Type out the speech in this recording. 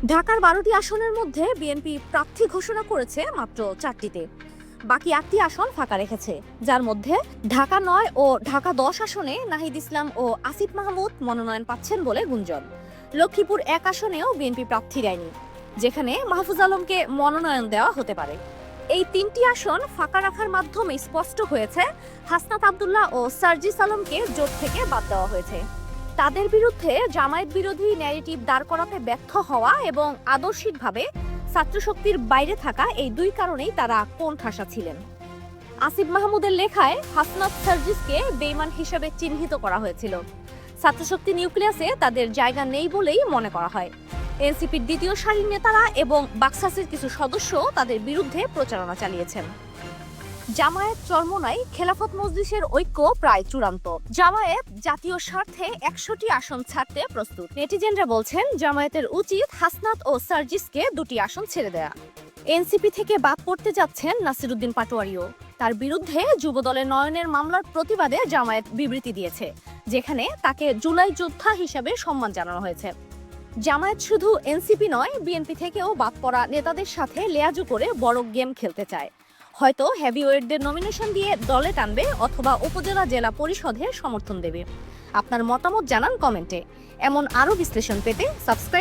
ঢাকার ১২টি আসনের মধ্যে বিএনপি প্রার্থী ঘোষণা করেছে মাত্র ৪টিতে। বাকি ৮টি আসন ফাঁকা রেখেছে, যার মধ্যে ঢাকা ৯ ও ঢাকা ১০ আসনে নাহিদ ইসলাম ও আসিফ মাহমুদ মনোনয়ন পাচ্ছেন বলে গুঞ্জন। লক্ষ্মীপুর ১ আসনেও বিএনপি প্রার্থী দেয়নি, যেখানে মাহফুজ আলমকে মনোনয়ন দেওয়া হতে পারে। এই ৩টি আসন ফাঁকা রাখার মাধ্যমে স্পষ্ট হয়েছে হাসনাত আব্দুল্লাহ ও সার্জিস আলমকে জোট থেকে বাদ দেওয়া হয়েছে। তাদের বিরুদ্ধে জামায়াত বিরোধী ন্যারেটিভ দাঁড় করাতে ব্যর্থ হওয়া এবং আদর্শিকভাবে ছাত্রশক্তির বাইরে থাকা, এই দুই কারণেই তারা কোণঠাসা ছিলেন। আসিফ মাহমুদের লেখায় হাসনাত সার্জিসকে বেঈমান হিসেবে চিহ্নিত করা হয়েছিল। ছাত্রশক্তি নিউক্লিয়াসে তাদের জায়গা নেই বলেই মনে করা হয়। এনসিপির দ্বিতীয় সারির নেতারা এবং বাকসাসের কিছু সদস্য তাদের বিরুদ্ধে প্রচারণা চালিয়েছেন। জামায়াত চরমোনাই খেলাফত মজলিসের ঐক্য প্রায় চূড়ান্ত। জামায়াত জাতীয় স্বার্থে ১০০টি আসন ছাড়তে প্রস্তুত। নেটিজেনরা বলছেন জামায়াতের উচিত হাসনাত ও সার্জিসকে ২টি আসন ছেড়ে দেয়া। এনসিপি থেকে বাদ পড়তে যাচ্ছেন নাসিরউদ্দিন পাটোয়ারিও। তার বিরুদ্ধে যুবদলের নয়নের মামলার প্রতিবাদে জামায়াত বিবৃতি দিয়েছে, যেখানে তাকে জুলাই যোদ্ধা হিসেবে সম্মান জানানো হয়েছে। জামায়াত শুধু এনসিপি নয়, বিএনপি থেকেও বাদ পড়া নেতাদের সাথে লেয়াজু করে বড় গেম খেলতে চায়। হয়তো হেভিওয়েটদের নমিনেশন দিয়ে দলে টানবে অথবা উপজেলা জেলা পরিষদে সমর্থন দেবে। আপনার মতামত জানান কমেন্টে। এমন আরও বিশ্লেষণ পেতে সাবস্ক্রাইব